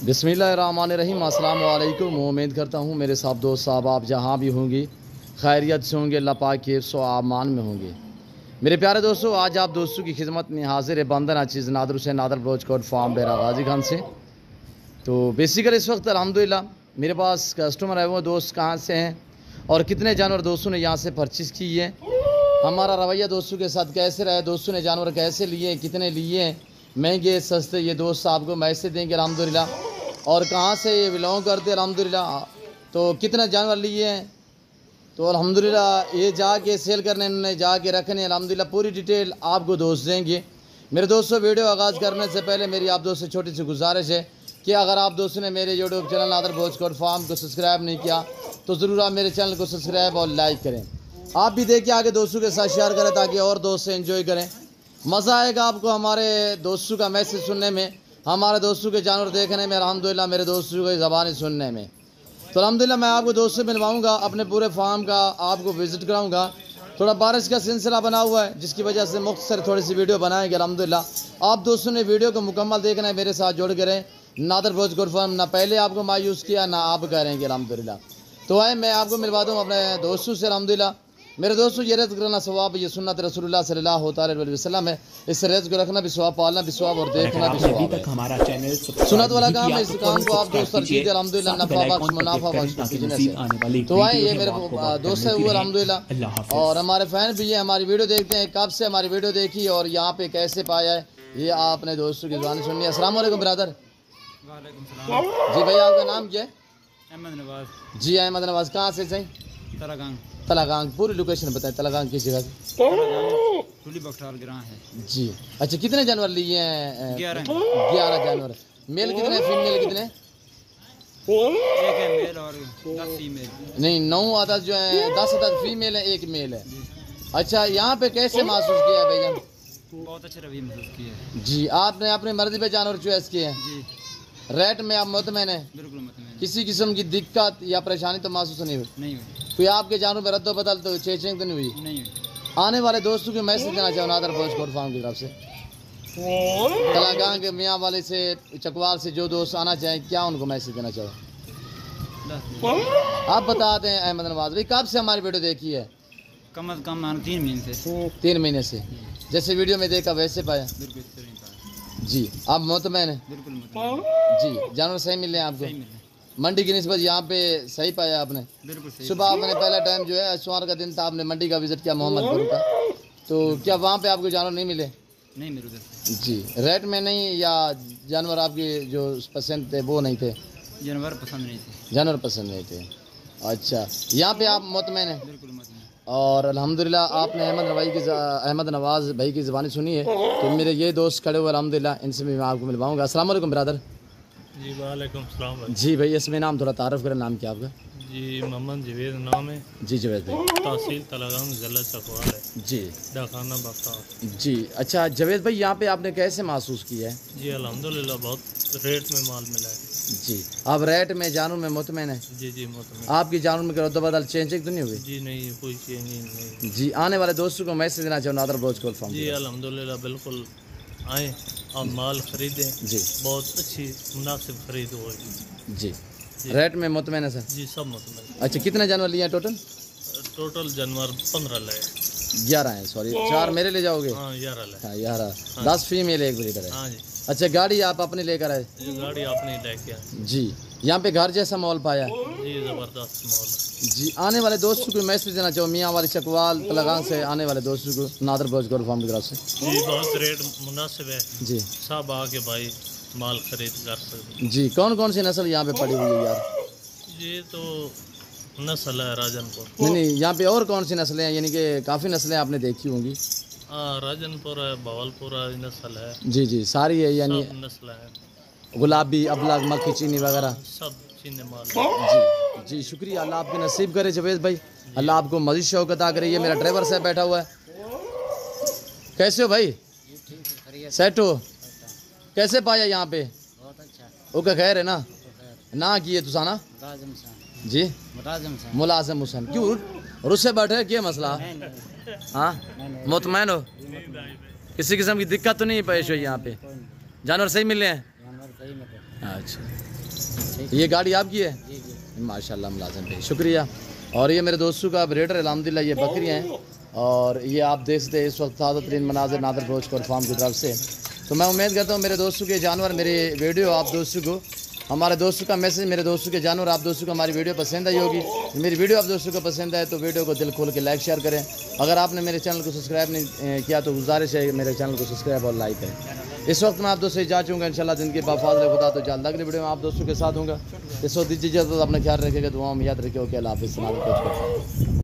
बिस्मिल्लाहिर्रहमानिर्रहीम। अस्सलाम वालेकुम। उम्मीद करता हूँ मेरे साथ दोस्त साहब आप जहाँ भी होंगे खैरियत से होंगे, अल्लाह पाक के सो आमान में होंगे। मेरे प्यारे दोस्तों, आज आप दोस्तों की खिदमत में हाजिर है बंदर चीज़ नादर हुसैन नादर ब्रोचकोट फार्म बेरा गाजी खान से। तो बेसिकली इस वक्त अल्हम्दुलिल्लाह मेरे पास कस्टमर है, वो दोस्त कहाँ से हैं और कितने जानवर दोस्तों ने यहाँ से परचेज़ की है, हमारा रवैया दोस्तों के साथ कैसे रहा, दोस्तों ने जानवर कैसे लिए, कितने लिए, महंगे सस्ते, ये दोस्त आपको मैसेज देंगे अल्हम्दुलिल्लाह। और कहाँ से ये बिलोंग करते अल्हम्दुलिल्लाह, तो कितने जानवर लिए हैं, तो अल्हम्दुलिल्लाह ये जाके सेल करने, इन्होंने जाके रखने, अल्हम्दुलिल्लाह पूरी डिटेल आपको दोस्त देंगे। मेरे दोस्तों, वीडियो आगाज़ करने से पहले मेरी आप दोस्तों से छोटी सी गुजारिश है कि अगर आप दोस्तों ने मेरे यूट्यूब चैनल नादर ब्रोचकोट फार्म को सब्सक्राइब नहीं किया तो ज़रूर आप मेरे चैनल को सब्सक्राइब और लाइक करें। आप भी देखिए, आगे दोस्तों के साथ शेयर करें ताकि और दोस्त से एंजॉय करें। मज़ा आएगा आपको हमारे दोस्तों का मैसेज सुनने में, हमारे दोस्तों के जानवर देखने में, अल्हम्दुलिल्लाह मेरे दोस्तों की ज़बानी सुनने में। तो अल्हम्दुलिल्लाह मैं आपको दोस्तों से मिलवाऊंगा, अपने पूरे फार्म का आपको विज़िट कराऊंगा। थोड़ा बारिश का सिलसिला बना हुआ है जिसकी वजह से मुख्तसर थोड़ी सी वीडियो बनाएंगे। अल्हम्दुलिल्लाह आप दोस्तों ने वीडियो को मुकम्मल देखना है, मेरे साथ जुड़ के रहें। नादर ब्रोचकोट फार्म ना पहले आपको मायूस किया ना आप करेंगे अल्हम्दुलिल्लाह। तो आए मैं आपको मिलवा दूँ अपने दोस्तों से। अल्हम्दुलिल्लाह मेरे दोस्तों, ये रज़्क़ करना सवाब, ये सुन्नत रसूलुल्लाह सल्लल्लाहु अलैहि वसल्लम है। इस रज़्क़ को रखना भी सवाब, पालना भी सवाब और देखना भी सवाब है। हमारा चैनल सुन्नत वाला काम है, इस काम को आप दोस्त कीजिए अल्हम्दुलिल्लाह, नफा बख्श मुनाफा बख्श कीजिए से। तो आए ये मेरे दोस्त है वो अल्हम्दुलिल्लाह, और हमारे फैन भी है, हमारी वीडियो देखते हैं, कब से हमारी वीडियो देखी और यहाँ पे कैसे पाया है, ये आपने दोस्तों की ज़बानी सुननी है। अस्सलाम वालेकुम ब्रदर। जी भैया, आपका नाम क्या है? अहमद नवाज। जी अहमद नवाज, कहाँ से सही? तलागांग। तलागांग, पूरी लोकेशन बताएं, तलागांग किस जगह से? टुली बख्तार ग्रां है जी। अच्छा, कितने जानवर लिए हैं? 11 जानवर। मेल कितने, फीमेल कितने? एक है मेल और 10 फीमेल। नहीं, 9 आदत जो है, 10 आदत फीमेल है, एक मेल है। अच्छा, यहाँ पे कैसे महसूस किया है भाईजान? बहुत अच्छे रवैया महसूस किया है जी। आपने अपनी मर्जी पे जानवर चॉइस किए हैं जी। रेट में आप मुतमईन है? बिल्कुल मुतमईन। किसी किस्म की दिक्कत या परेशानी तो महसूस नहीं हुई? नहीं हुई। कोई आपके जानवर में रद्दो बदल तो चेंजिंग तो नहीं हुई? नहीं हुई। आने वाले दोस्तों को मैसेज देना चाहो नादर ब्रोचकोट फार्म की तरफ से, तलागांग के मियाँ वाले से, चकवाल से जो दोस्त आना चाहें, क्या उनको मैसेज देना चाहो? आप बता दें अहमद नवाज भाई, कब से हमारी वीडियो देखी है? कम अज कम 3 महीने से। 3 महीने से। जैसे वीडियो में देखा वैसे पाया? बिल्कुल सही पाया। जी। आप मुतमईन है? बिल्कुल मुतमईन। जी। जानवर सही मिले हैं आपको? सही मिले। मंडी की निस्बत यहाँ पे सही पाया आपने? बिल्कुल सही। सुबह आपने पहला टाइम जो है सोमवार का दिन था, आपने मंडी का विजिट किया मोहम्मदपुर का, तो क्या वहाँ पे आपको जानवर नहीं मिले? नहीं मिले उधर। जी। रेट में नहीं, या जानवर आपके जो पसंद थे वो नहीं थे? जानवर पसंद नहीं थे। जानवर पसंद नहीं थे। अच्छा, यहाँ पे आप मुतमईन है? बिल्कुल मुतमईन। और अल्हम्दुलिल्लाह आपने अहमद नवाज भाई की ज़बानी सुनी है, तो मेरे ये दोस्त खड़े हुए अल्हम्दुलिल्लाह, इनसे भी मैं आपको मिलवाऊंगा। अस्सलाम वालेकुम ब्रदर। जी वालेकुम सलाम। जी भाई, इसमें नाम थोड़ा तारुफ करें, नाम क्या आपका? जी मोहम्मद जवेद नाम है। जी जवेद भाई, तहसील तलागांग, ज़िला चकवाल है जी। डाखाना बख्तार। जी। अच्छा जवेद भाई, यहाँ पे आपने कैसे महसूस किया है? जी अल्हम्दुलिल्लाह बहुत रेट में माल मिला है। जी। आप रेट में जानवर में मुतमईन है? जी जी मुतमईन। आपकी जानवर में रद्द बदल चेंजिंग तो नहीं हुई? जी नहीं, कोई चेंजिंग नहीं। जी। आने वाले दोस्तों को मैसेज देना चाहो नादर ब्रोचकोट फार्म? जी अल्हम्दुलिल्लाह बिल्कुल आए, आप माल ख़रीदें। जी। बहुत अच्छी मुनासिब खरीद होगी। जी। रेट में मुतमईन है सर? जी सब मुतमईन। अच्छा, कितने जानवर लिए हैं टोटल? टोटल जानवर 15 लाए। 11 हैं, सॉरी 4 मेरे ले जाओगे? हाँ 11 लाए। हाँ 11, 10 फीमेल 1 ब्रीडर है। हाँ जी। अच्छा, गाड़ी आप अपनी लेकर आए? ये गाड़ी आपने लेके आए। जी। यहाँ पे घर जैसा माहौल पाया? जी ज़बरदस्त माहौल है। जी। आने वाले दोस्तों को मैसेज देना चाहो, मियाँ वाली चकवाल तलागांग से आने वाले दोस्तों को नादर ब्रोचकोट फार्म की तरफ से? जी बहुत रेट मुनासिब है जी। सब आके भाई माल खरीद कर सकते। जी। कौन कौन सी नस्ल यहाँ पे पड़ी हुई है यार? ये तो नस्ल है राजनपुर। नहीं, यहाँ पे और कौन सी नस्लें हैं, यानी कि काफ़ी नस्लें आपने देखी होंगी? हाँ राजनपुर है, भावलपुर है, नस्ल है। जी जी, सारी है, यानी सब नस्ल है। गुलाबी, अबलग, मक्खी, चीनी वगैरह सब चीनी माल। जी जी। शुक्रिया, अल्लाह आपकी नसीब करे जवेद भाई, अल्लाह आपको मज़ीद शौक़ अता करे। ये मेरा ड्राइवर साहब बैठा हुआ है। कैसे हो भाई? सेट हो? कैसे पाया यहाँ पे? बहुत अच्छा। ओके, खैर है ना? ना किए तुसाना जी? मुलाजिम हुसैन। क्यों रुस्से बैठे, क्या मसला? हाँ मुतमैन हो? किसी किस्म की दिक्कत तो नहीं पेश हुई यहाँ पे? जानवर सही मिले हैं? अच्छा, ये गाड़ी आपकी है? जी जी। माशाल्लाह मुलाजिम भाई, शुक्रिया। और ये मेरे दोस्तों का ब्रेडर अल्हम्दुलिल्लाह, ये बकरियाँ हैं और ये आप देख सकते हैं इस वक्त ताज़ा तरीन मनाजिर नादर बलोच कोर फार्म की तरफ से। तो मैं उम्मीद करता हूँ मेरे दोस्तों के जानवर, मेरे वीडियो आप दोस्तों को, हमारे दोस्तों का मैसेज, मेरे दोस्तों के जानवर आप दोस्तों को हमारी वीडियो पसंद आई होगी। मेरी वीडियो आप दोस्तों को पसंद आए तो वीडियो को दिल खोल के लाइक शेयर करें। अगर आपने मेरे चैनल को सब्सक्राइब नहीं किया तो गुजारिश है मेरे चैनल को सब्सक्राइब और लाइक करें। इस वक्त मैं आप दोस्तों से जा चूँगा, इंशाल्लाह ज़िंदगी बाफाज़िल खुदा तो जल्द अगली वीडियो में आप दोस्तों के साथ हूँगा। इस वक्त दीजिए इजाज़त, अपना ख्याल रखिएगा, दुआओं में याद रखिए। ओके, अल्लाह हाफ़िज़।